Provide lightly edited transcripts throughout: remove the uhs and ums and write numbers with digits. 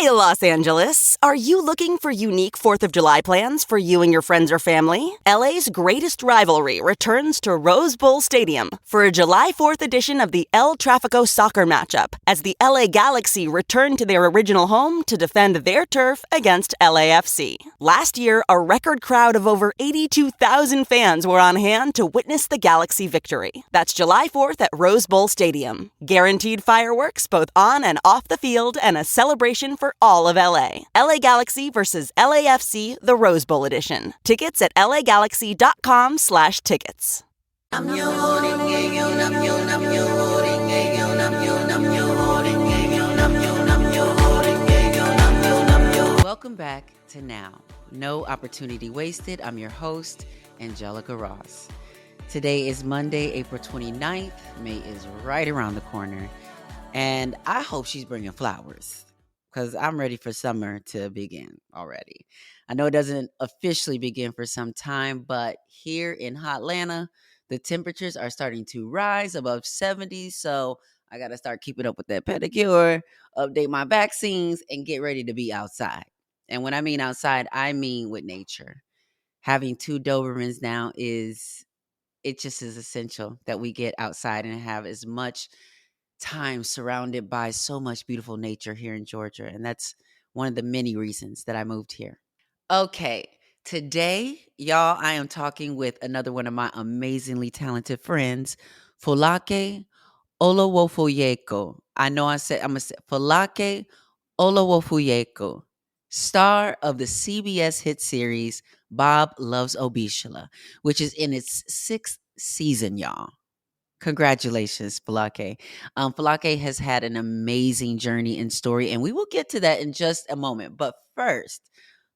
Hey, Los Angeles! Are you looking for unique 4th of July plans for you and your friends or family? LA's greatest rivalry returns to Rose Bowl Stadium for a July 4th edition of the El Tráfico soccer matchup as the LA Galaxy return to their original home to defend their turf against LAFC. Last year, a record crowd of over 82,000 fans were on hand to witness the Galaxy victory. That's July 4th at Rose Bowl Stadium. Guaranteed fireworks both on and off the field and a celebration for all of LA. LA Galaxy versus LAFC, the Rose Bowl edition. Tickets at lagalaxy.com/tickets. Welcome back to Now. No opportunity wasted. I'm your host, Angelica Ross. Today is Monday, April 29th. May is right around the corner. And I hope she's bringing flowers because I'm ready for summer to begin already. I know it doesn't officially begin for some time, but here in Hotlanta, the temperatures are starting to rise above 70. So I got to start keeping up with that pedicure, update my vaccines, and get ready to be outside. And when I mean outside, I mean with nature. Having 2 Dobermans now it just is essential that we get outside and have as much time surrounded by so much beautiful nature here in Georgia. And that's one of the many reasons that I moved here. Okay, today, y'all, I am talking with another one of my amazingly talented friends, Fọlákẹ Olówófôyekù. I'm going to say Fọlákẹ Olówófôyekù, star of the CBS hit series Bob Loves Abishola, which is in its 6th season, y'all. Congratulations, Fọlákẹ. Fọlákẹ has had an amazing journey and story, and we will get to that in just a moment. But first,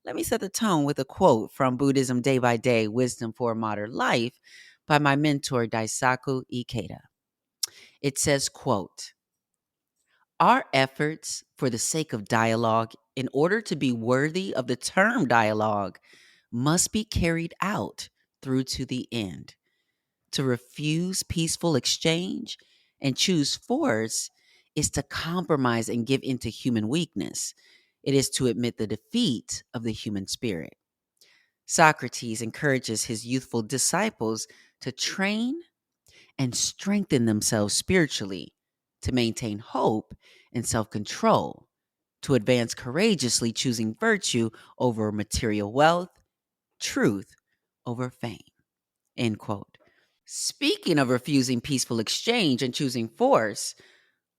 let me set the tone with a quote from Buddhism Day by Day, Wisdom for a Modern Life by my mentor, Daisaku Ikeda. It says, quote, "Our efforts for the sake of dialogue, in order to be worthy of the term dialogue, must be carried out through to the end. To refuse peaceful exchange and choose force is to compromise and give into human weakness. It is to admit the defeat of the human spirit." Socrates encourages his youthful disciples to train and strengthen themselves spiritually, to maintain hope and self-control, to advance courageously, choosing virtue over material wealth, truth over fame. End quote. Speaking of refusing peaceful exchange and choosing force,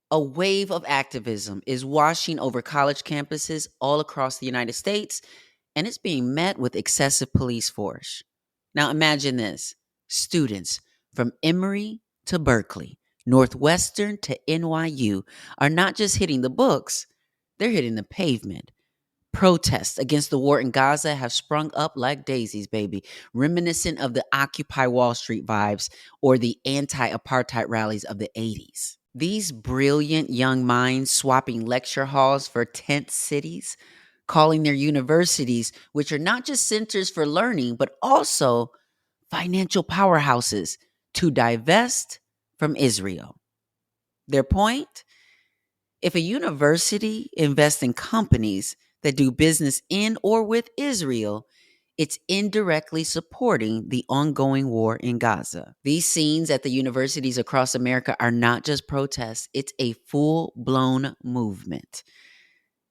a wave of activism is washing over college campuses all across the United States, and it's being met with excessive police force. Now imagine this. Students from Emory to Berkeley, Northwestern to NYU are not just hitting the books, they're hitting the pavement. Protests against the war in Gaza have sprung up like daisies, baby, reminiscent of the Occupy Wall Street vibes or the anti-apartheid rallies of the 80s. These brilliant young minds swapping lecture halls for tent cities, calling their universities, which are not just centers for learning, but also financial powerhouses, to divest from Israel. Their point? If a university invests in companies that do business in or with Israel, it's indirectly supporting the ongoing war in Gaza. These scenes at the universities across America are not just protests, it's a full-blown movement.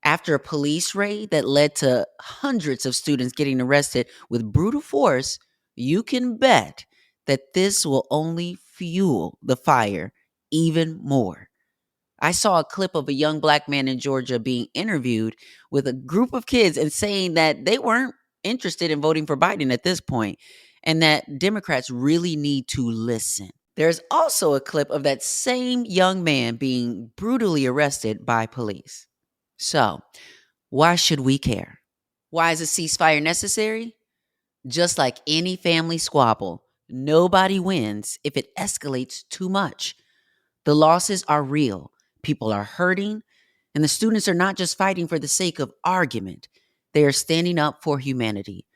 After a police raid that led to hundreds of students getting arrested with brutal force, you can bet that this will only fuel the fire even more. I saw a clip of a young black man in Georgia being interviewed with a group of kids and saying that they weren't interested in voting for Biden at this point and that Democrats really need to listen. There's also a clip of that same young man being brutally arrested by police. So, why should we care? Why is a ceasefire necessary? Just like any family squabble, nobody wins if it escalates too much. The losses are real. People are hurting, and the students are not just fighting for the sake of argument. They are standing up for humanity.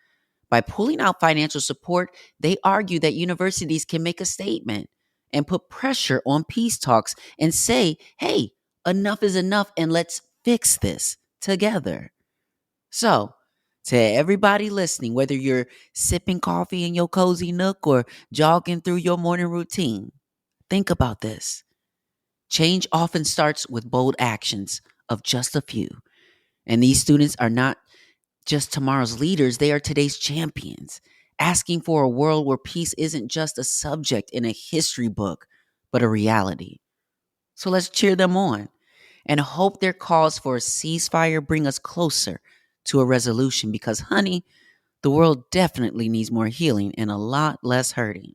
By pulling out financial support, they argue that universities can make a statement and put pressure on peace talks and say, hey, enough is enough and let's fix this together. So, to everybody listening, whether you're sipping coffee in your cozy nook or jogging through your morning routine, think about this. Change often starts with bold actions of just a few. And these students are not just tomorrow's leaders, they are today's champions, asking for a world where peace isn't just a subject in a history book, but a reality. So let's cheer them on and hope their calls for a ceasefire bring us closer to a resolution because, honey, the world definitely needs more healing and a lot less hurting.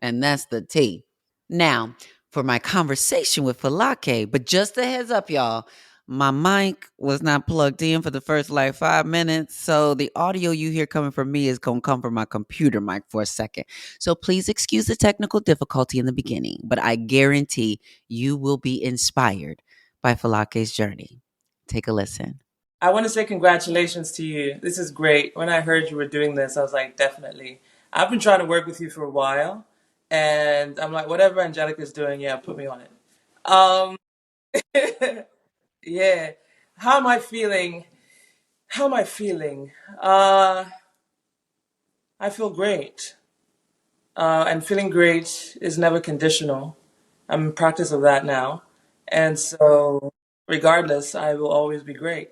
And that's the tea. Now, for my conversation with Fọlákẹ, but just a heads up, y'all, my mic was not plugged in for the first 5 minutes. So the audio you hear coming from me is going to come from my computer mic for a second. So please excuse the technical difficulty in the beginning, but I guarantee you will be inspired by Fọlákẹ's journey. Take a listen. I want to say congratulations to you. This is great. When I heard you were doing this, I was like, definitely. I've been trying to work with you for a while, and I'm like, whatever Angelica's doing, yeah, put me on it. Um, yeah. How am I feeling? How am I feeling? I feel great. And feeling great is never conditional. I'm in practice of that now. And so, regardless, I will always be great.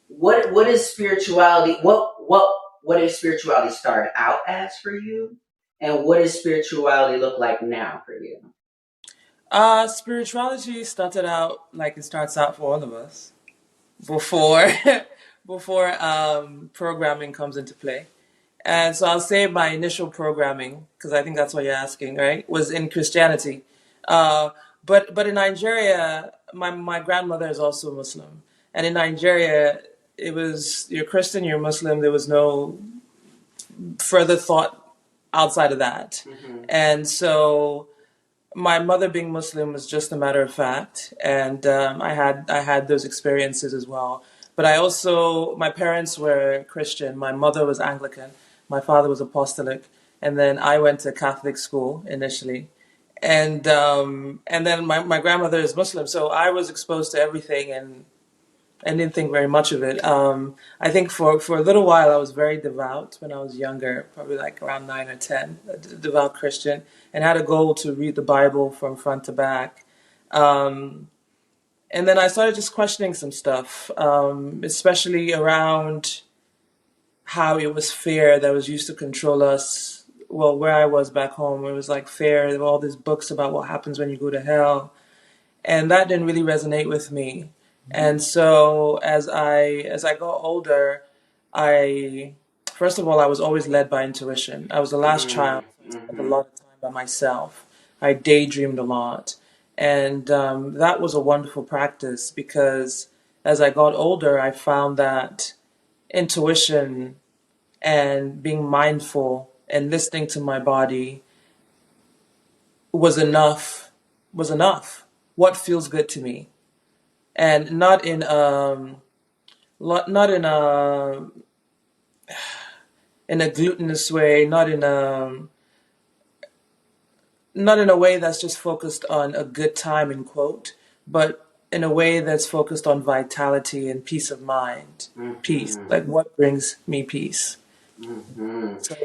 What is spirituality? What is spirituality start out as for you, and what does spirituality look like now for you? Spirituality started out like it starts out for all of us before before programming comes into play. And so I'll say my initial programming, because I think that's what you're asking, right? Was in Christianity. Uh, but in Nigeria, my grandmother is also Muslim, and in Nigeria, it was you're Christian, you're Muslim. There was no further thought outside of that, and so my mother being Muslim was just a matter of fact, and I had those experiences as well. But I also my parents were Christian. My mother was Anglican, my father was Apostolic, and then I went to Catholic school initially, and then my grandmother is Muslim, so I was exposed to everything and didn't think very much of it. I think for a little while I was very devout when I was younger, probably like around 9 or 10, a devout Christian, and had a goal to read the Bible from front to back. Um, and then I started just questioning some stuff, especially around how it was fear that was used to control us. Well, where I was back home, it was like fear. There were all these books about what happens when you go to hell, and that didn't really resonate with me. And so as I got older, I first of all I was always led by intuition. I was the last child, so I spent a lot of time by myself. I daydreamed a lot, and that was a wonderful practice because as I got older, I found that intuition and being mindful and listening to my body was enough. Was enough. What feels good to me, and not in a glutinous way, not in a way that's just focused on a good time in quote, but in a way that's focused on vitality and peace of mind. Peace, like what brings me peace. So,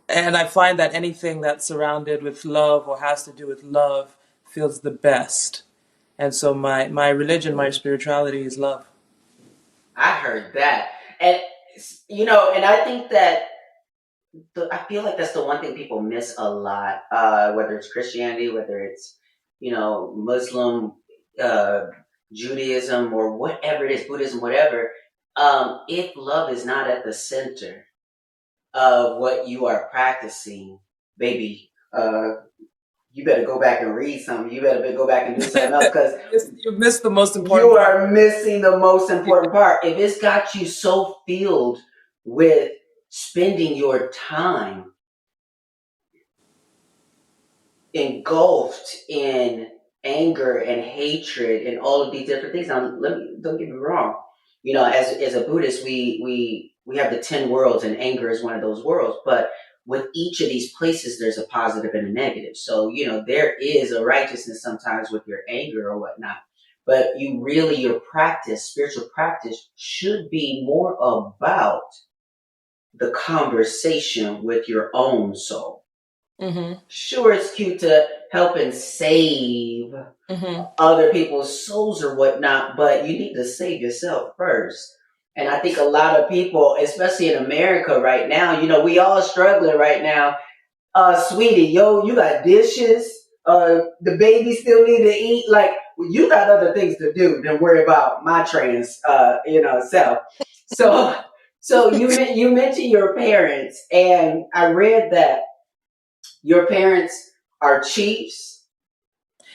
and I find that anything that's surrounded with love or has to do with love feels the best. And so my religion, my spirituality is love. I heard that. And, and I think that I feel like that's the one thing people miss a lot, whether it's Christianity, whether it's, Muslim, uh, Judaism, or whatever it is, Buddhism, whatever. If love is not at the center of what you are practicing, baby, you better go back and read something. You better go back and do something else because you missed the most important part. You are missing the most important part. If it's got you so filled with spending your time engulfed in anger and hatred and all of these different things. Now, don't get me wrong. As a Buddhist, we have the 10 worlds, and anger is one of those worlds. But with each of these places, there's a positive and a negative. So, there is a righteousness sometimes with your anger or whatnot. but your practice, spiritual practice, should be more about the conversation with your own soul. Mm-hmm. Sure, it's cute to help and save other people's souls or whatnot, but you need to save yourself first. And I think a lot of people, especially in America right now, we all struggling right now. Sweetie, you got dishes. The baby still need to eat. Like, you got other things to do than worry about my trans, self. So you mentioned your parents, and I read that your parents are chiefs.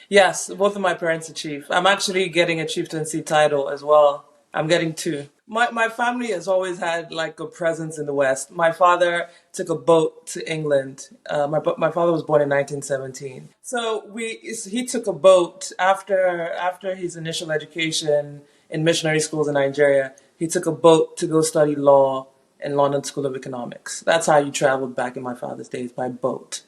Yes, both of my parents are chief. I'm actually getting a chieftaincy title as well. I'm getting two. My family has always had like a presence in the West. My father took a boat to England. My father was born in 1917. So he took a boat after his initial education in missionary schools in Nigeria. He took a boat to go study law in London School of Economics. That's how you traveled back in my father's days, by boat.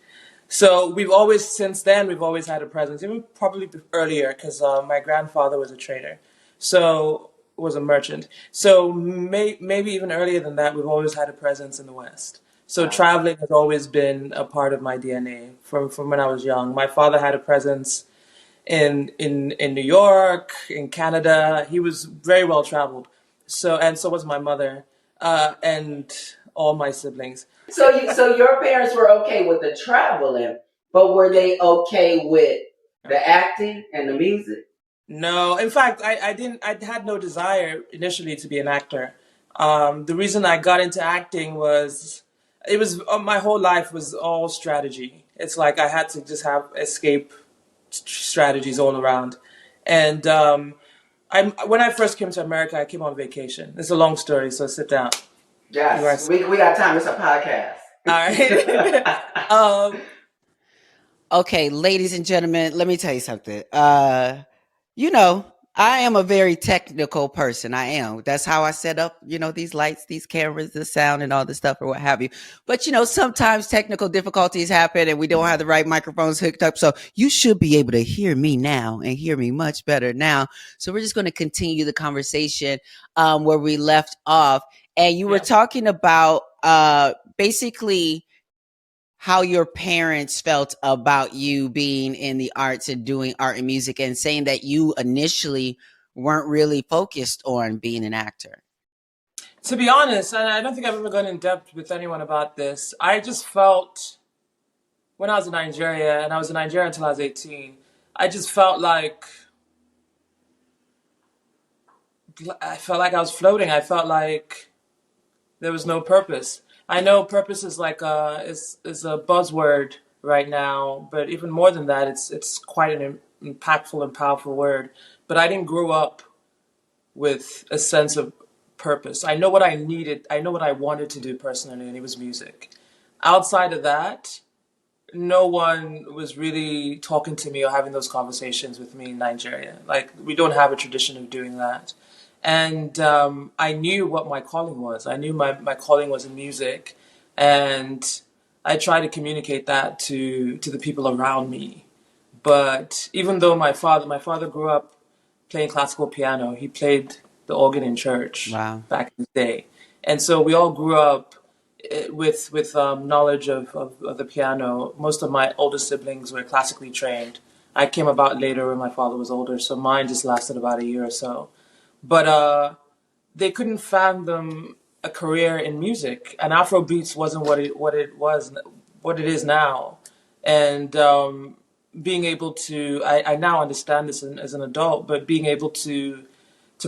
So since then, we've always had a presence, even probably earlier, because my grandfather was a trader, so was a merchant. So maybe even earlier than that, we've always had a presence in the West. So traveling has always been a part of my DNA from when I was young. My father had a presence in New York, in Canada. He was very well traveled. So was my mother, and all my siblings. So your parents were okay with the traveling, but were they okay with the acting and the music? No, in fact, I had no desire initially to be an actor. The reason I got into acting my whole life was all strategy. It's like I had to just have escape strategies all around. And when I first came to America, I came on vacation. It's a long story, so sit down. Yes, we got time. It's a podcast. All right. Okay, ladies and gentlemen, let me tell you something. I am a very technical person. I am. That's how I set up, these lights, these cameras, the sound, and all this stuff, or what have you. But, sometimes technical difficulties happen and we don't have the right microphones hooked up. So you should be able to hear me now and hear me much better now. So we're just going to continue the conversation where we left off. And you were talking about basically how your parents felt about you being in the arts and doing art and music, and saying that you initially weren't really focused on being an actor. To be honest, and I don't think I've ever gone in depth with anyone about this, I just felt when I was in Nigeria, and I was in Nigeria until I was 18, I just felt like I was floating. I felt like there was no purpose. I know purpose is like is a buzzword right now, but even more than that, it's quite an impactful and powerful word. But I didn't grow up with a sense of purpose. I know what I needed. I know what I wanted to do personally, and it was music. Outside of that, no one was really talking to me or having those conversations with me in Nigeria. Like, we don't have a tradition of doing that. And I knew what my calling was. I knew my calling was in music. And I tried to communicate that to the people around me. But even though my father grew up playing classical piano, he played the organ in church back in the day. And so we all grew up with knowledge of the piano. Most of my older siblings were classically trained. I came about later when my father was older, so mine just lasted about a year or so. But they couldn't fathom a career in music, and Afrobeats wasn't what it is now. And being able to, I now understand this as an adult, but being able to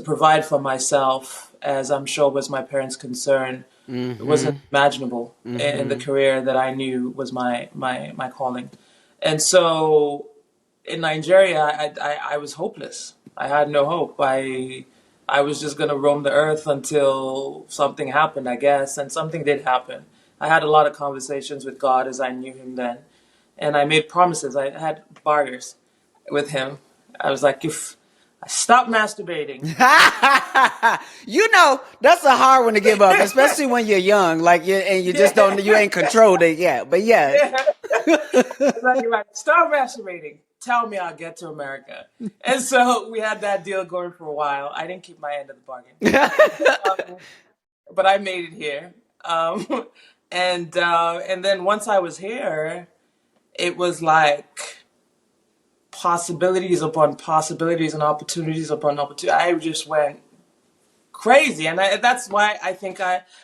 provide for myself, as I'm sure was my parents' concern, wasn't imaginable in the career that I knew was my calling. And so in Nigeria, I was hopeless. I had no hope. I was just going to roam the earth until something happened, I guess. And something did happen. I had a lot of conversations with God as I knew him then. And I made promises. I had bargains with him. I was like, if I stop masturbating. That's a hard one to give up, especially when you're young. Like, you ain't controlled it yet. But yeah. It's like, you're right. Stop masturbating. tell me I'll get to America. And so we had that deal going for a while. I didn't keep my end of the bargain. But I made it here. And then once I was here, it was like possibilities upon possibilities and opportunities upon opportunities. I just went crazy. And that's why I think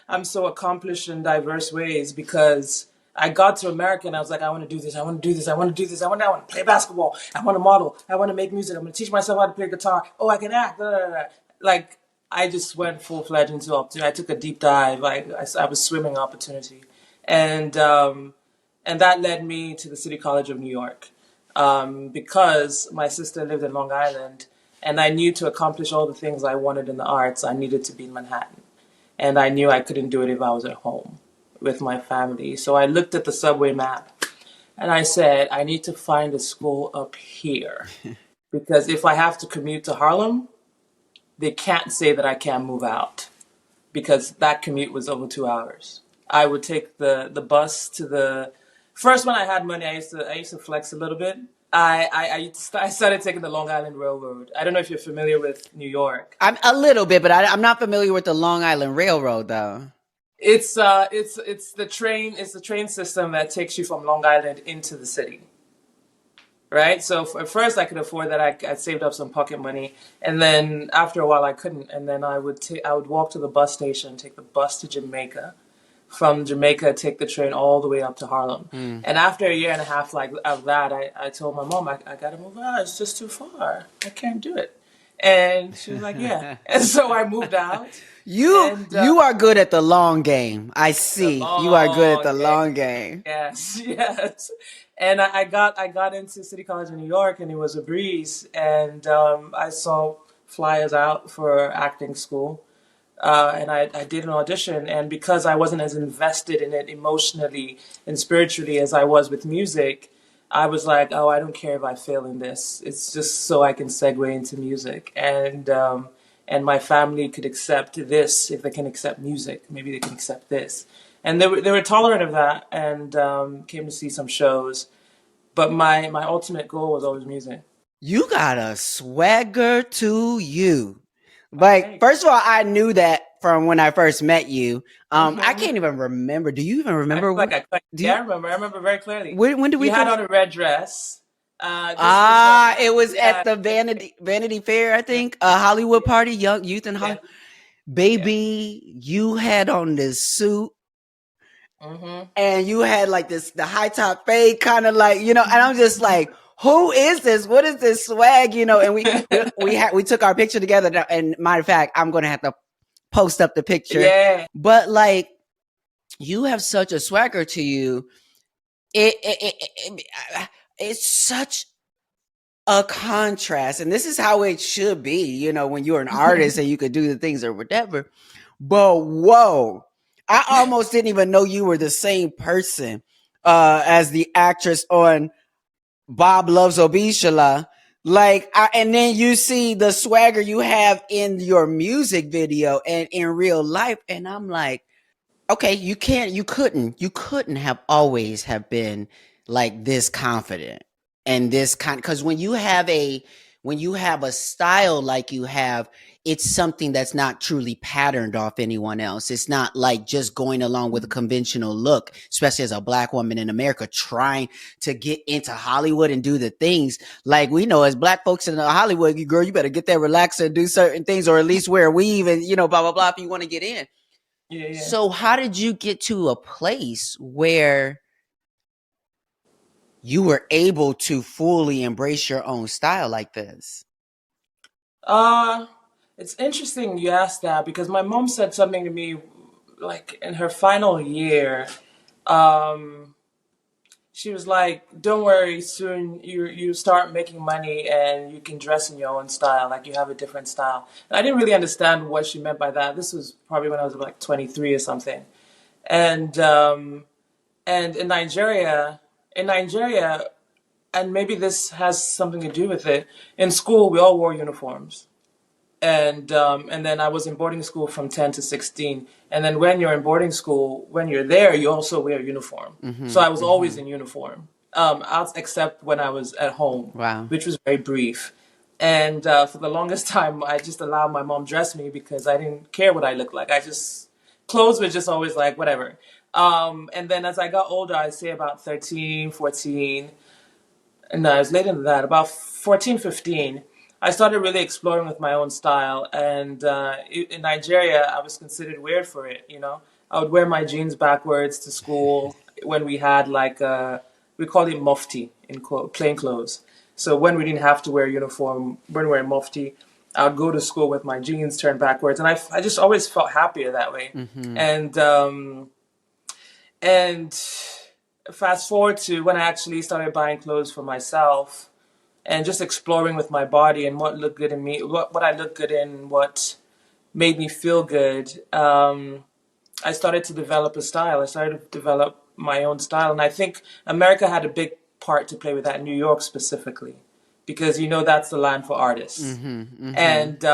I'm so accomplished in diverse ways, because I got to America and I was like, I want to do this. I want to do this. I want to do this. I want to play basketball. I want to model. I want to make music. I'm going to teach myself how to play guitar. Oh, I can act. Blah, blah, blah. Like, I just went full-fledged into opportunity. I took a deep dive. I was swimming opportunity. And that led me to the City College of New York, because my sister lived in Long Island, and I knew to accomplish all the things I wanted in the arts, I needed to be in Manhattan. And I knew I couldn't do it if I was at home with my family. So I looked at the subway map and I said, I need to find a school up here, because if I have to commute to Harlem, they can't say that I can't move out, because that commute was over 2 hours. I would take the bus to the first when I had money. I used to flex a little bit. I started taking the Long Island Railroad. I don't know if you're familiar with New York. I'm a little bit, but I'm not familiar with the Long Island Railroad though. It's the train system that takes you from Long Island into the city. Right? So at first I could afford that. I saved up some pocket money, and then after a while I couldn't, and then I would walk to the bus station, take the bus to Jamaica. From Jamaica, take the train all the way up to Harlem. And after a year and a half of that, I told my mom, I got to move out. It's just too far. I can't do it. And she was like, yeah. And so I moved out. You are good at the long game. I see. You are good at the long game. Yes, yes. And I got into City College in New York, and it was a breeze. And I saw flyers out for acting school. And I did an audition, and because I wasn't as invested in it emotionally and spiritually as I was with music, I was like, oh, I don't care if I fail in this. It's just so I can segue into music. And my family could accept this. If they can accept music, maybe they can accept this. And they were tolerant of that, and came to see some shows. But my ultimate goal was always music. You got a swagger to you. Like, first of all, I knew that from when I first met you. I can't even remember. Do you even remember? I remember. I remember very clearly. When did we? You had on a red dress. It was at the Vanity Fair, I think, a Hollywood party, young youth in Hollywood. Yeah. Baby, you had on this suit. And you had like the high top fade, kind of like, and I'm just like, who is this? What is this swag? And we took our picture together. And matter of fact, I'm going to have to post up the picture. Yeah. But like, you have such a swagger to you. It's such a contrast. And this is how it should be, when you're an artist and you could do the things or whatever. But whoa, I almost didn't even know you were the same person as the actress on Bob Loves Abishola. And then you see the swagger you have in your music video and in real life. And I'm like, okay, you couldn't have always have been like this confident and this kind, because when you have a style like you have, it's something that's not truly patterned off anyone else. It's not like just going along with a conventional look, especially as a Black woman in America trying to get into Hollywood and do the things like we know as Black folks in Hollywood. Girl, you better get there, relax, and do certain things, or at least wear a weave and blah blah blah if you want to get in. Yeah. So how did you get to a place where you were able to fully embrace your own style like this? It's interesting you asked that, because my mom said something to me like in her final year. She was like, don't worry, soon you start making money and you can dress in your own style, like you have a different style. And I didn't really understand what she meant by that. This was probably when I was like 23 or something. And in Nigeria, and maybe this has something to do with it, in school we all wore uniforms. And then I was in boarding school from 10 to 16. And then when you're in boarding school, when you're there, you also wear a uniform. So I was always in uniform. except when I was at home, Wow. which was very brief. And for the longest time, I just allowed my mom dress me because I didn't care what I looked like. Clothes were just always like, whatever. And then as I got older, I'd say about 13, 14, no, it was later than that, about 14, 15, I started really exploring with my own style. And in Nigeria, I was considered weird for it, you know. I would wear my jeans backwards to school when we had like, we called it mufti in plain clothes. So when we didn't have to wear a uniform, when we were in mufti, I would go to school with my jeans turned backwards. And I just always felt happier that way. And fast forward to when I actually started buying clothes for myself and just exploring with my body and what looked good in me, what I looked good in, what made me feel good. I started to develop a style. I started to develop my own style. And I think America had a big part to play with that, New York specifically, because you know that's the land for artists. And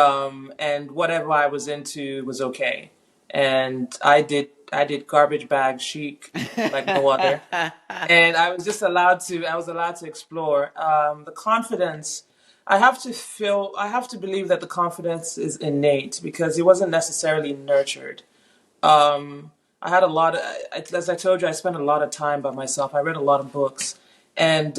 whatever I was into was okay. And I did garbage bag chic like no other. And I was allowed to explore. The confidence, I have to believe that the confidence is innate because it wasn't necessarily nurtured. I had a lot of, as I told you, I spent a lot of time by myself. I read a lot of books, and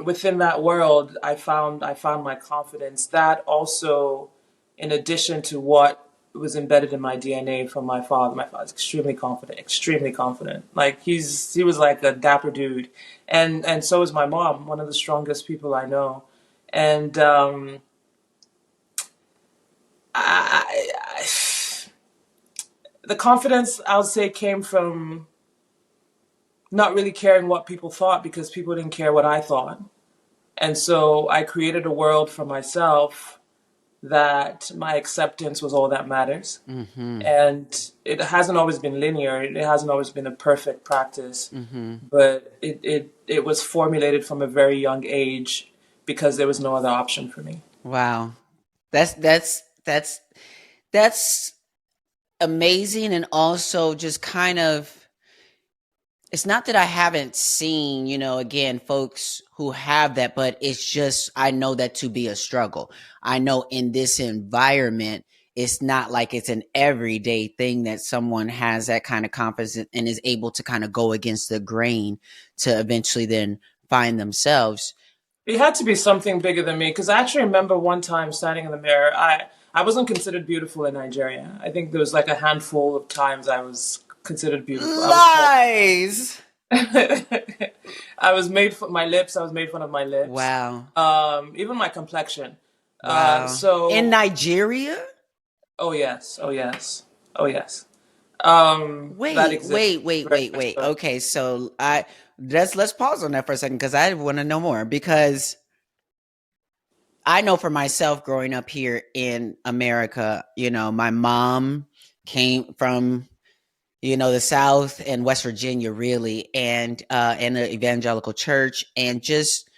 within that world, I found my confidence. That also, in addition to what was embedded in my DNA from my father. My father's extremely confident. Like he was like a dapper dude, and so is my mom, one of the strongest people I know, and I the confidence, I would say, came from not really caring what people thought because people didn't care what I thought. And so I created a world for myself that my acceptance was all that matters. And it hasn't always been linear. It hasn't always been a perfect practice. But it was formulated from a very young age because there was no other option for me. Wow. That's amazing, and also just kind of, it's not that I haven't seen, again, folks who have that, but it's just, I know that to be a struggle. I know in this environment, it's not like it's an everyday thing that someone has that kind of confidence and is able to kind of go against the grain to eventually then find themselves. It had to be something bigger than me, because I actually remember one time standing in the mirror. I wasn't considered beautiful in Nigeria. I think there was like a handful of times I was considered beautiful. Lies! I was made fun of my lips. I was made fun of my lips. Wow. Even my complexion. Wow. So in Nigeria? Oh yes. Wait. Okay, so let's pause on that for a second because I want to know more, because I know for myself growing up here in America, my mom came from, the South and West Virginia, really, and in an evangelical church, and just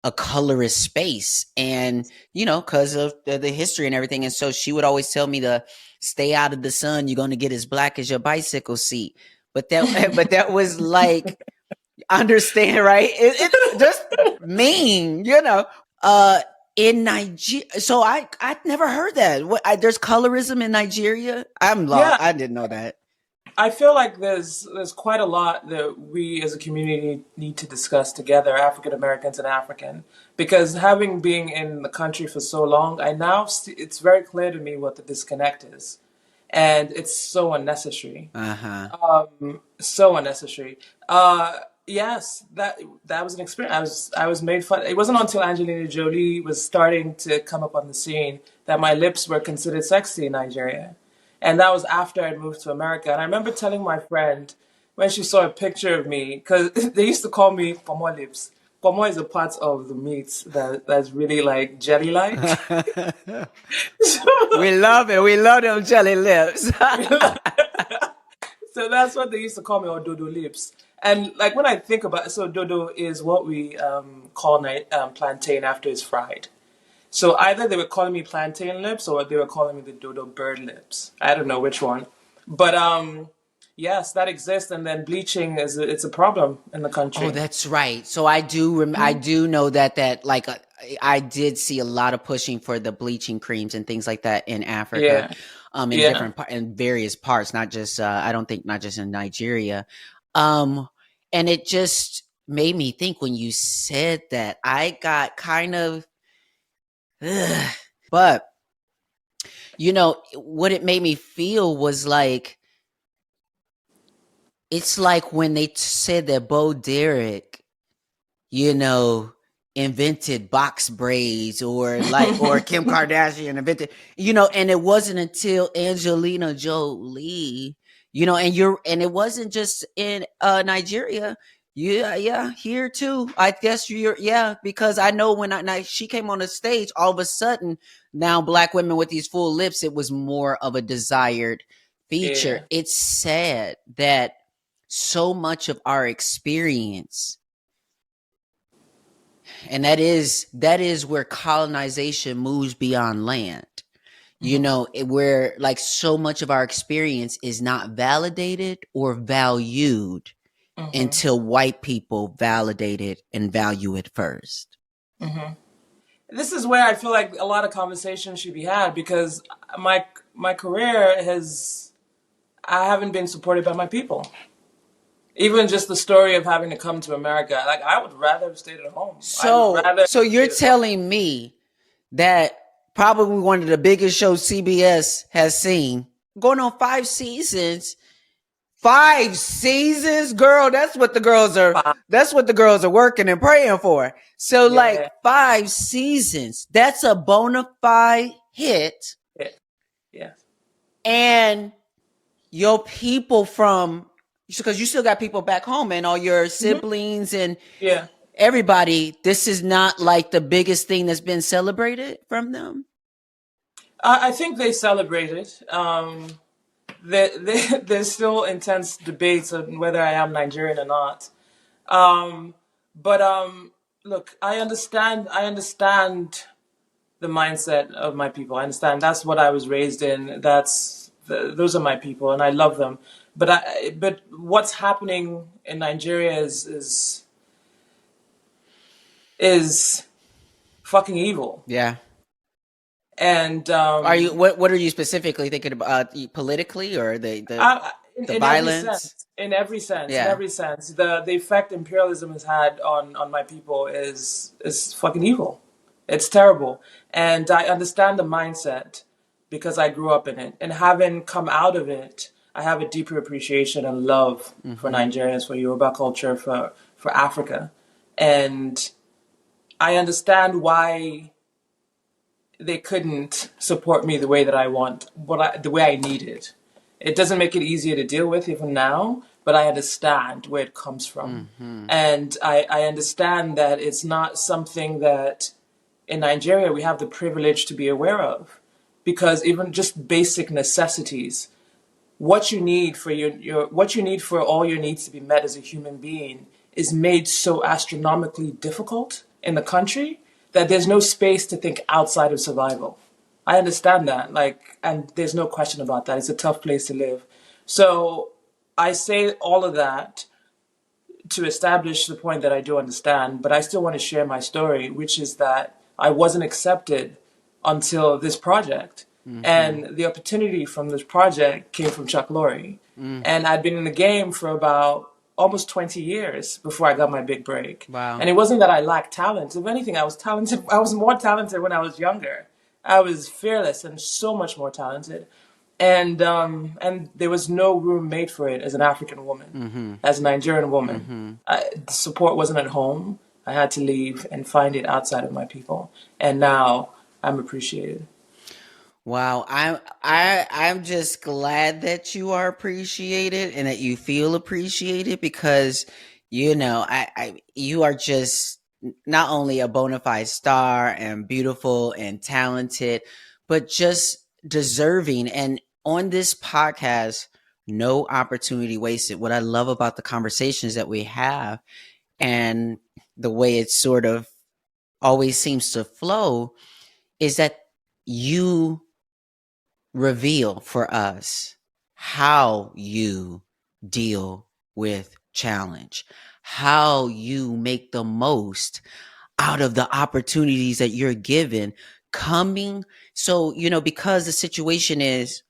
a colorist space, and because of the history and everything. And so she would always tell me to stay out of the sun. You're going to get as black as your bicycle seat. But that was like, understand, right? It's just mean, in Nigeria. So I never heard that. There's colorism in Nigeria. I'm lost. Yeah. I didn't know that. I feel like there's quite a lot that we as a community need to discuss together, African Americans and African, because being in the country for so long, it's very clear to me what the disconnect is, and it's so unnecessary. So unnecessary. Yes, that was an experience. I was made fun. It wasn't until Angelina Jolie was starting to come up on the scene that my lips were considered sexy in Nigeria. And that was after I moved to America. And I remember telling my friend when she saw a picture of me, because they used to call me pomo lips. Pomo is a part of the meat that's really like jelly-like. We love it. We love them jelly lips. So that's what they used to call me, or dodo lips. And like when I think about it, so dodo is what we call plantain after it's fried. So either they were calling me plantain lips or they were calling me the dodo bird lips. I don't know which one. But yes, that exists, and then bleaching it's a problem in the country. Oh, that's right. So I do know that like I did see a lot of pushing for the bleaching creams and things like that in Africa, Yeah, in yeah. in various parts, not just I don't think not just in Nigeria. Um, and it just made me think when you said that. I got kind of, ugh. But what it made me feel was like it's like when they said that Bo Derek, you know, invented box braids, or Kim Kardashian invented, and it wasn't until Angelina Jolie, and it wasn't just in Nigeria. Yeah, here too. I guess because I know when she came on the stage, all of a sudden now black women with these full lips, it was more of a desired feature. Yeah. It's sad that so much of our experience, and that is where colonization moves beyond land, where like so much of our experience is not validated or valued until white people validate it and value it first. This is where I feel like a lot of conversation should be had, because my career I haven't been supported by my people. Even just the story of having to come to America, like I would rather have stayed at home. So you're telling me that probably one of the biggest shows CBS has seen, going on 5 seasons. 5 seasons, girl. That's what the girls are working and praying for. So like 5 seasons, that's a bona fide hit. Yeah. And your people because you still got people back home and all your siblings and everybody, this is not like the biggest thing that's been celebrated from them. I think they celebrate it. There's still intense debates on whether I am Nigerian or not. But look, I understand the mindset of my people. I understand that's what I was raised in. Those are my people, and I love them. But what's happening in Nigeria is fucking evil. Yeah. And what are you specifically thinking about, politically, or the violence? In every sense, the effect imperialism has had on my people is fucking evil. It's terrible, and I understand the mindset because I grew up in it, and having come out of it, I have a deeper appreciation and love for Nigerians, for Yoruba culture, for Africa, and I understand why they couldn't support me the way that I want, the way I needed. It doesn't make it easier to deal with even now, but I understand where it comes from. And I understand that it's not something that in Nigeria we have the privilege to be aware of, because even just basic necessities, what you need for what you need for all your needs to be met as a human being is made so astronomically difficult in the country that there's no space to think outside of survival. I understand that, and there's no question about that. It's a tough place to live. So I say all of that to establish the point that I do understand, but I still want to share my story, which is that I wasn't accepted until this project. And the opportunity from this project came from Chuck Lorre. And I'd been in the game for about almost 20 years before I got my big break. Wow. And it wasn't that I lacked talent. If anything, I was talented. I was more talented when I was younger. I was fearless and so much more talented. And there was no room made for it as an African woman, as a Nigerian woman. The support wasn't at home. I had to leave and find it outside of my people. And now I'm appreciated. Wow, I'm just glad that you are appreciated and that you feel appreciated, because you are just not only a bona fide star and beautiful and talented, but just deserving. And on this podcast, no opportunity wasted. What I love about the conversations that we have and the way it sort of always seems to flow is that you reveal for us how you deal with challenge, how you make the most out of the opportunities that you're given coming. So, because the situation is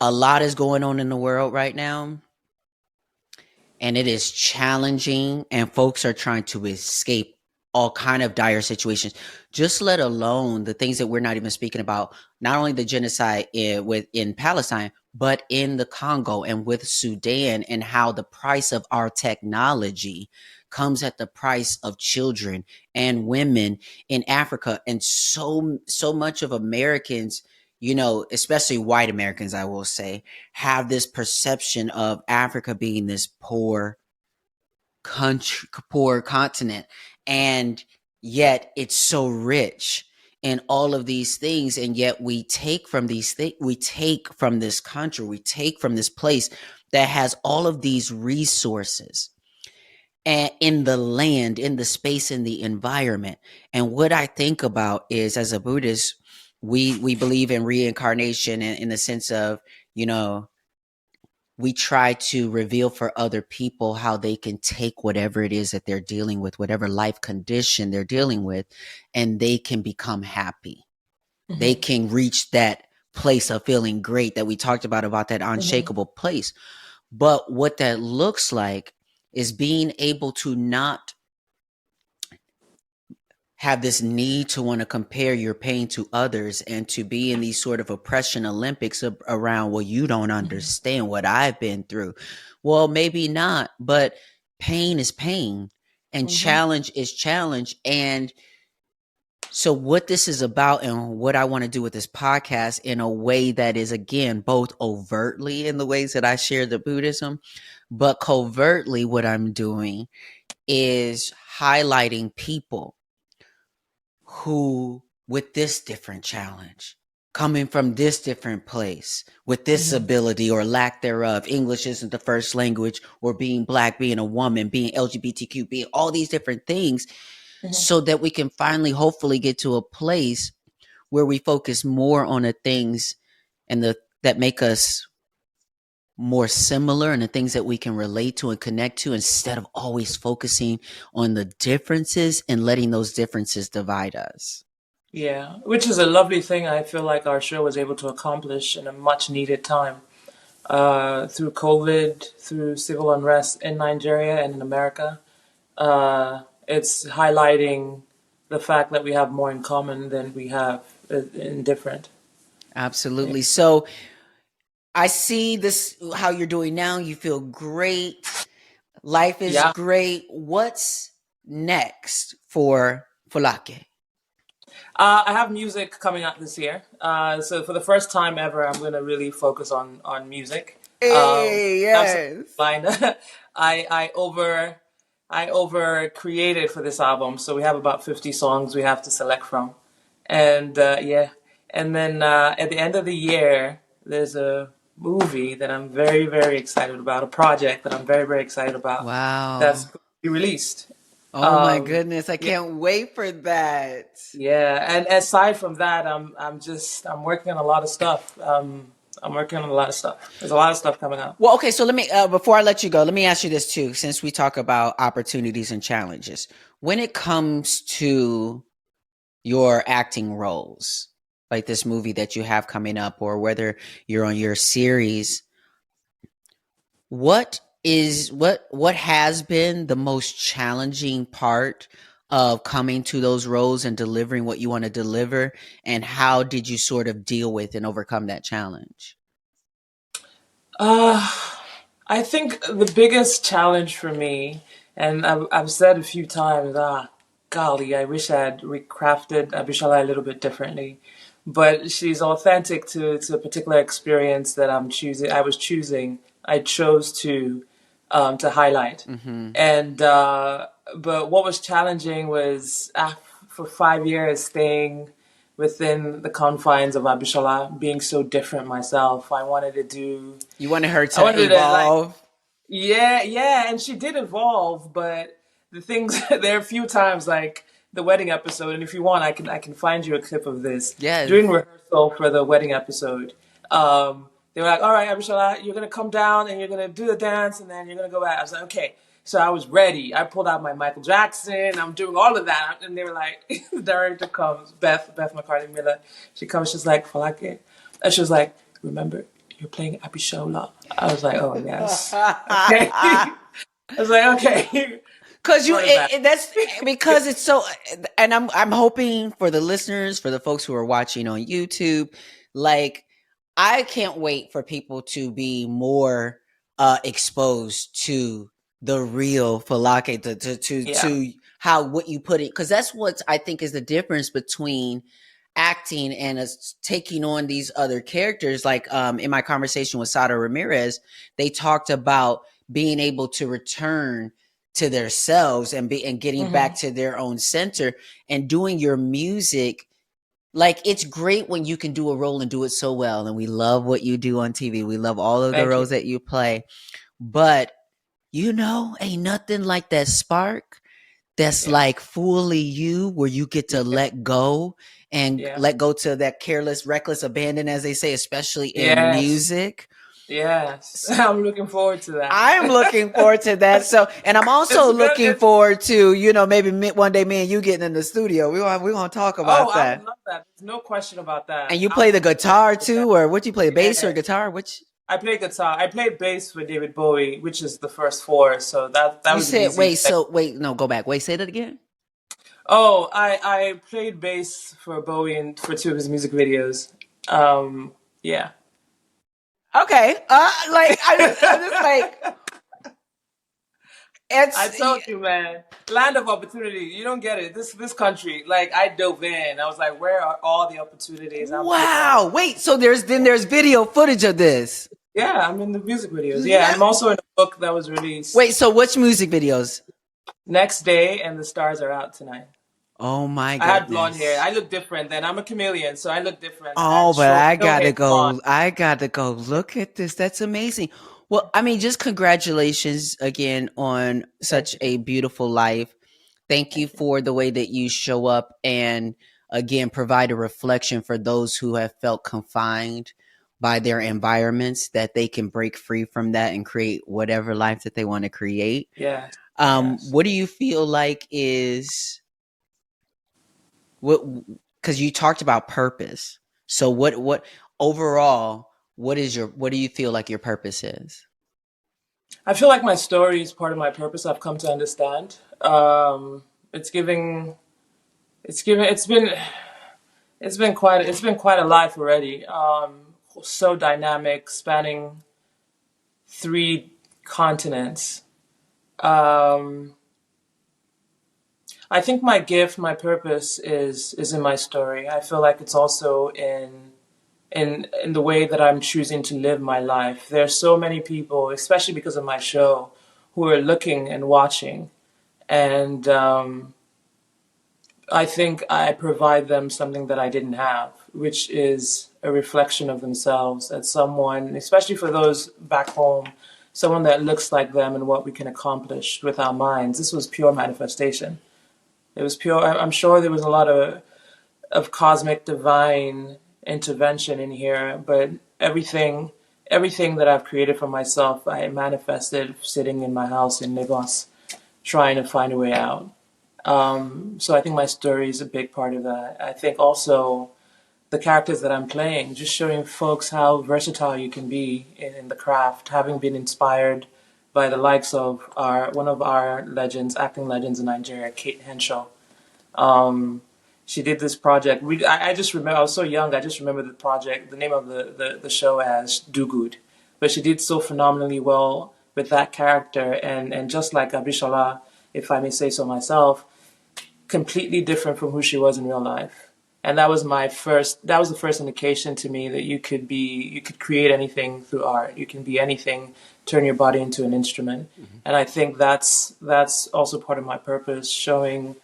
a lot is going on in the world right now, and it is challenging, and folks are trying to escape all kind of dire situations, just let alone the things that we're not even speaking about, not only the genocide in Palestine, but in the Congo and with Sudan, and how the price of our technology comes at the price of children and women in Africa. And so much of Americans, especially white Americans, I will say, have this perception of Africa being this poor country, poor continent, and yet it's so rich in all of these things. And yet we take from these things, we take from this country, we take from this place that has all of these resources, and in the land, in the space, in the environment. And what I think about is, as a Buddhist, we believe in reincarnation, in the sense of, we try to reveal for other people how they can take whatever it is that they're dealing with, whatever life condition they're dealing with, and they can become happy. Mm-hmm. They can reach that place of feeling great that we talked about that unshakable mm-hmm. place. But what that looks like is being able to not have this need to want to compare your pain to others, and to be in these sort of oppression Olympics around, well, you don't understand what I've been through. Well, maybe not, but pain is pain, and mm-hmm. challenge is challenge. And so what this is about, and what I want to do with this podcast, in a way that is, again, both overtly in the ways that I share the Buddhism, but covertly, what I'm doing is highlighting people who, with this different challenge, coming from this different place, with this mm-hmm. ability or lack thereof, English isn't the first language, or being Black, being a woman, being LGBTQ, being all these different things, mm-hmm. so that we can finally, hopefully, get to a place where we focus more on the things that make us more similar, and the things that we can relate to and connect to, instead of always focusing on the differences and letting those differences divide us. Yeah, which is a lovely thing I feel like our show was able to accomplish in a much needed time, through COVID, through civil unrest in Nigeria and in America. It's highlighting the fact that we have more in common than we have in different. Absolutely. So I see this, how you're doing now. You feel great. Life is great. What's next for Fọlákẹ? I have music coming out this year. So for the first time ever, I'm going to really focus on music. Hey, yes. I over created for this album. So we have about 50 songs we have to select from. And and then at the end of the year, there's a movie that I'm very, very excited about, a project that I'm very, very excited about. Wow. That's going to be released. Oh my goodness, I can't wait for that. Yeah, and aside from that, I'm working on a lot of stuff. There's a lot of stuff coming out. Well, okay, so let me before I let you go, let me ask you this too, since we talk about opportunities and challenges. When it comes to your acting roles, like this movie that you have coming up, or whether you're on your series, what has been the most challenging part of coming to those roles and delivering what you want to deliver, and how did you sort of deal with and overcome that challenge? I think the biggest challenge for me, and I've said a few times, golly, I wish I had recrafted Abishola a little bit differently. But she's authentic to a particular experience that I chose to highlight. Mm-hmm. And but what was challenging was for 5 years staying within the confines of Abishola, being so different myself. I wanted to do. You wanted her to evolve. Yeah, and she did evolve, but the things there are a few times like the wedding episode, and if you want, I can find you a clip of this. Yes. During rehearsal for the wedding episode, there They were like, all right, Abishola, you're going to come down and you're going to do the dance and then you're going to go back. I was like, okay. So I was ready. I pulled out my Michael Jackson. I'm doing all of that. And they were like, the director comes, Beth McCartney Miller. She comes, she's like, Fọlákẹ. And she was like, remember, you're playing Abishola. I was like, oh, yes. Okay. I was like, okay. Because that's because it's so, and I'm hoping for the listeners, for the folks who are watching on YouTube, like, I can't wait for people to be more exposed to the real Fọlákẹ, to how what you put it, because that's what I think is the difference between acting and taking on these other characters. Like in my conversation with Sada Ramirez, they talked about being able to return to themselves and getting back to their own center and doing your music. Like, it's great when you can do a role and do it so well. And we love what you do on TV. We love all of the roles that you play. But, ain't nothing like that spark that's like fully you, where you get to let go and let go to that careless, reckless abandon, as they say, especially in music. Yes, I'm looking forward to that. I'm looking forward to that. So, and I'm also looking forward to, maybe one day me and you getting in the studio. We're going to talk about that. I would love that. There's no question about that. And you play the guitar too, or what do you play, bass or guitar? Which? I play guitar. I played bass with David Bowie, which is the first 4. So that you was said, easy. Go back. Wait, say that again. Oh, I played bass for Bowie and for 2 of his music videos. Yeah. Okay. I'm just like, I told you, man, land of opportunity. You don't get it. This country, like, I dove in. I was like, where are all the opportunities? Wow. Wait, so there's video footage of this. Yeah, I'm in the music videos. Yeah, I'm also in a book that was released. Wait, so which music videos? Next Day and The Stars Are Out Tonight. Oh my goodness. I had blonde hair. I look different then. I'm a chameleon, so I look different. Oh, but I gotta go look at this. That's amazing. Well, I mean, just congratulations again on such a beautiful life. Thank you for the way that you show up and again provide a reflection for those who have felt confined by their environments, that they can break free from that and create whatever life that they want to create. Yeah. What do you feel like is what, because you talked about purpose. So what overall, what do you feel like your purpose is? I feel like my story is part of my purpose. I've come to understand. It's been quite a life already. So dynamic, spanning 3 continents. I think my gift, my purpose is in my story. I feel like it's also in the way that I'm choosing to live my life. There are so many people, especially because of my show, who are looking and watching. And I think I provide them something that I didn't have, which is a reflection of themselves as someone, especially for those back home, someone that looks like them and what we can accomplish with our minds. This was pure manifestation. It was pure. I'm sure there was a lot of cosmic divine intervention in here, but everything that I've created for myself, I manifested sitting in my house in Lagos, trying to find a way out. So I think my story is a big part of that. I think also the characters that I'm playing, just showing folks how versatile you can be in the craft, having been inspired by the likes of one of our legends, acting legends in Nigeria, Kate Henshaw. She did this project. I just remember, I was so young, I just remember the project, the name of the show as Do Good. But she did so phenomenally well with that character. And just like Abishola, if I may say so myself, completely different from who she was in real life. And that was the first indication to me that you could create anything through art. You can be anything, turn your body into an instrument. Mm-hmm. And I think that's also part of my purpose, showing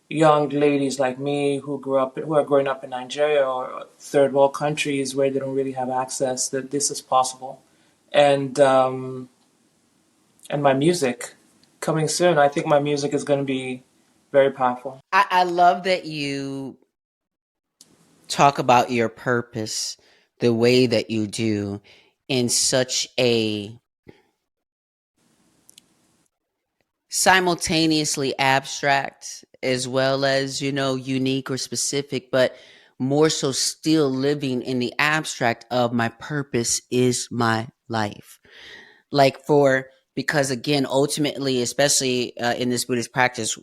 young ladies like me who are growing up in Nigeria or third world countries where they don't really have access, that this is possible. And my music coming soon. I think my music is going to be very powerful. I love that you talk about your purpose the way that you do. in such a simultaneously abstract as well as, unique or specific, but more so still living in the abstract of my purpose is my life. Because again, ultimately, especially in this Buddhist practice,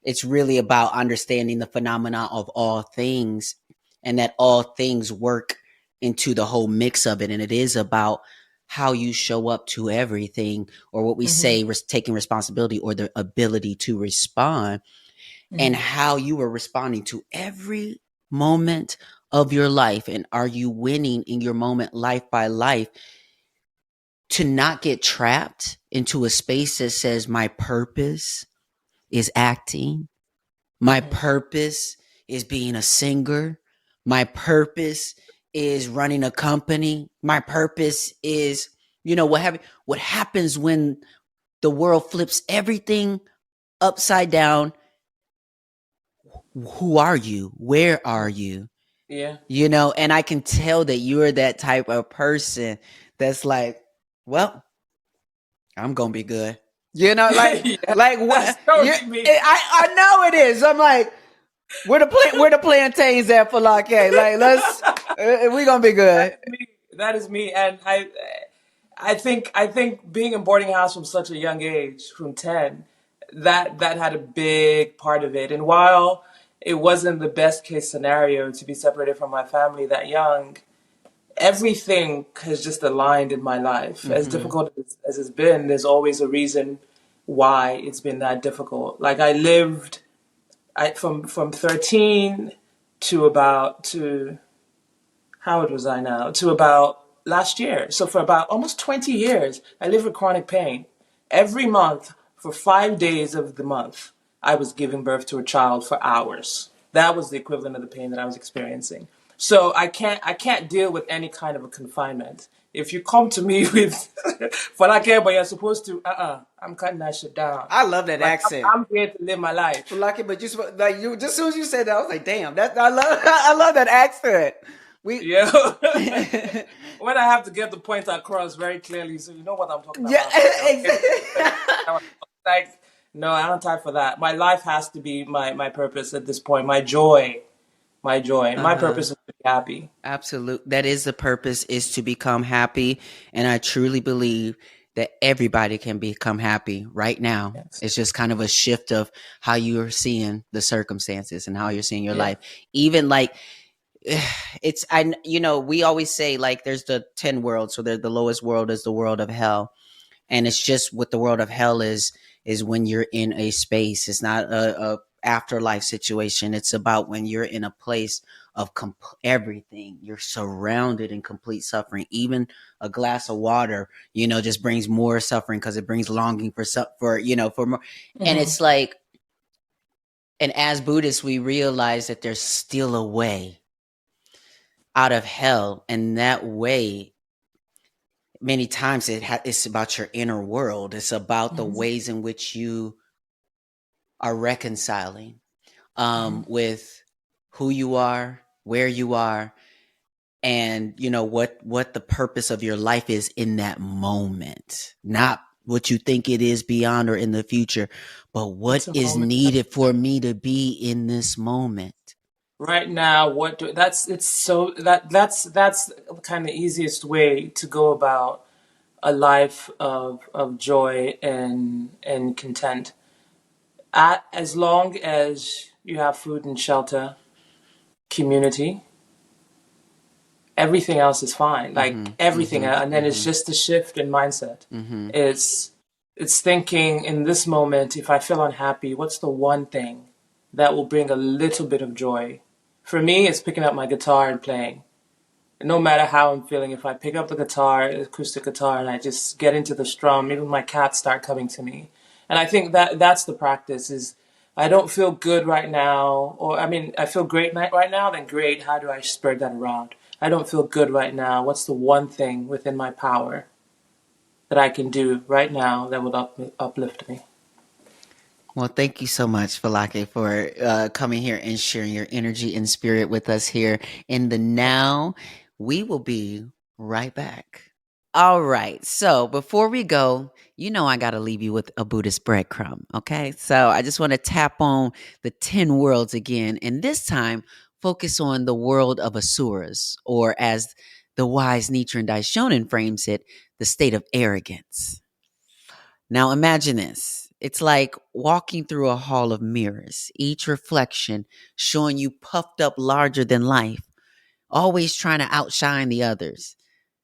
it's really about understanding the phenomena of all things, and that all things work into the whole mix of it. And it is about how you show up to everything, or what we say, taking responsibility, or the ability to respond, and how you are responding to every moment of your life. And are you winning in your moment, life by life, to not get trapped into a space that says my purpose is acting, my purpose is being a singer, my purpose is running a company, my purpose is, what happens when the world flips everything upside down? Who are you? Where are you? Yeah. And I can tell that you're that type of person that's like, well, I'm gonna be good. Yeah, Like what? that's totally me. I know it is. I'm like, where the plantains at, Fọlákẹ? Like, we gonna be good. That is me, and I think being in boarding house from such a young age, from 10, that had a big part of it. And while it wasn't the best case scenario to be separated from my family that young, everything has just aligned in my life. As difficult as it's been, there's always a reason why it's been that difficult. Like I lived from 13 to how old was I now? To about last year. So for about almost 20 years, I lived with chronic pain. Every month, for 5 days of the month, I was giving birth to a child for hours. That was the equivalent of the pain that I was experiencing. So I can't deal with any kind of a confinement. If you come to me with Fọlákẹ, but you're supposed to, I'm cutting that shit down. I love that accent. I'm here to live my life. Fọlákẹ, but just as soon as you said that, I was like, damn, I love that accent. Yeah. When I have to get the point across very clearly, so you know what I'm talking about. Yeah, exactly. Like, no, I don't have time for that. My life has to be my purpose at this point. My joy. My purpose is to be happy. Absolutely. That is the purpose, is to become happy. And I truly believe that everybody can become happy right now. Yes. It's just kind of a shift of how you're seeing the circumstances and how you're seeing your life. Even like, we always say, like, there's the 10 worlds. So the lowest world is the world of hell. And it's just what the world of hell is when you're in a space. It's not a afterlife situation. It's about when you're in a place of everything. You're surrounded in complete suffering. Even a glass of water, just brings more suffering, because it brings longing for more. And it's like, and as Buddhists, we realize that there's still a way out of hell, and that way, many times it's about your inner world. It's about the ways in which you are reconciling with who you are, where you are, and what the purpose of your life is in that moment. Not what you think it is beyond or in the future, but what is needed for me to be in this moment. Right now, that's kind of the easiest way to go about a life of joy and content. As long as you have food and shelter, community, everything else is fine. Like everything, and then it's just a shift in mindset. It's thinking in this moment, if I feel unhappy, what's the one thing that will bring a little bit of joy? For me, it's picking up my guitar and playing. And no matter how I'm feeling, if I pick up the guitar, acoustic guitar, and I just get into the strum, even my cats start coming to me. And I think that's the practice. Is I don't feel good right now, I feel great right now, then great, how do I spread that around? I don't feel good right now. What's the one thing within my power that I can do right now that would uplift me? Well, thank you so much, Fọlákẹ, for coming here and sharing your energy and spirit with us here in the now. We will be right back. All right. So before we go, I got to leave you with a Buddhist breadcrumb. Okay. So I just want to tap on the 10 worlds again. And this time, focus on the world of asuras, or as the wise Nichiren Daishonin frames it, the state of arrogance. Now imagine this. It's like walking through a hall of mirrors, each reflection showing you puffed up larger than life, always trying to outshine the others.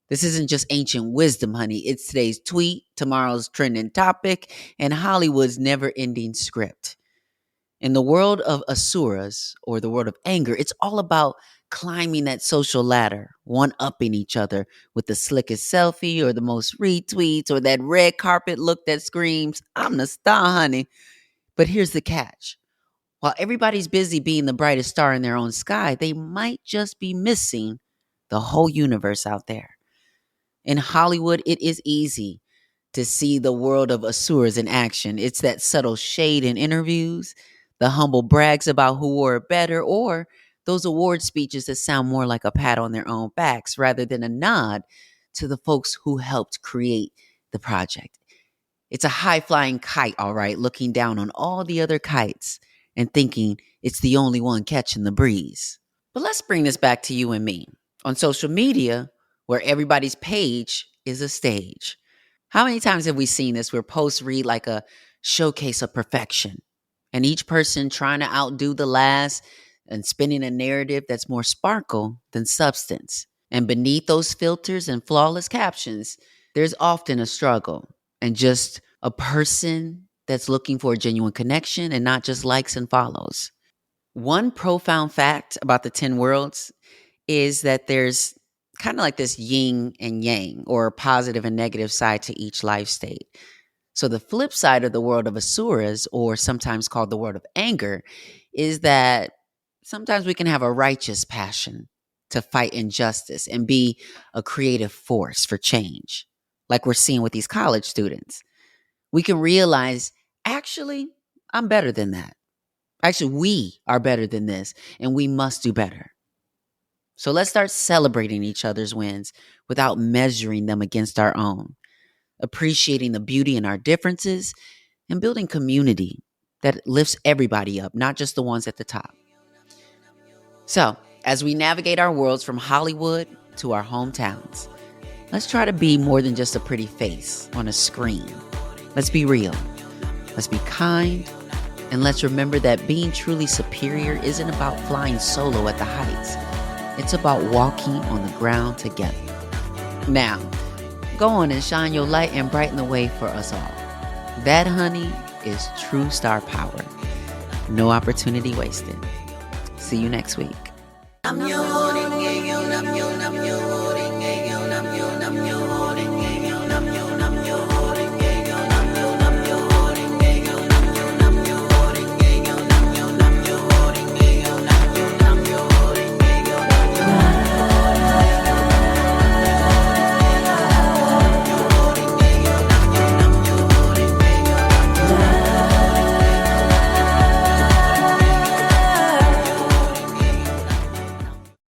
This isn't just ancient wisdom, honey. It's today's tweet, tomorrow's trending topic, and Hollywood's never-ending script. In the world of asuras, or the world of anger, it's all about climbing that social ladder, one-upping each other with the slickest selfie or the most retweets or that red carpet look that screams, I'm the star, honey. But here's the catch. While everybody's busy being the brightest star in their own sky, they might just be missing the whole universe out there. In Hollywood, it is easy to see the world of asuras in action. It's that subtle shade in interviews, the humble brags about who wore it better, or those award speeches that sound more like a pat on their own backs rather than a nod to the folks who helped create the project. It's a high-flying kite, all right, looking down on all the other kites and thinking it's the only one catching the breeze. But let's bring this back to you and me. On social media, where everybody's page is a stage. How many times have we seen this where posts read like a showcase of perfection, and each person trying to outdo the last and spinning a narrative that's more sparkle than substance? And beneath those filters and flawless captions, there's often a struggle and just a person that's looking for a genuine connection and not just likes and follows. One profound fact about the 10 worlds is that there's kind of like this yin and yang, or positive and negative side to each life state. So the flip side of the world of asuras, or sometimes called the world of anger, is that sometimes we can have a righteous passion to fight injustice and be a creative force for change, like we're seeing with these college students. We can realize, actually, I'm better than that. Actually, we are better than this, and we must do better. So let's start celebrating each other's wins without measuring them against our own, appreciating the beauty in our differences, and building community that lifts everybody up, not just the ones at the top. So, as we navigate our worlds from Hollywood to our hometowns, let's try to be more than just a pretty face on a screen. Let's be real. Let's be kind. And let's remember that being truly superior isn't about flying solo at the heights. It's about walking on the ground together. Now, go on and shine your light and brighten the way for us all. That, honey, is true star power. No opportunity wasted. See you next week. I'm your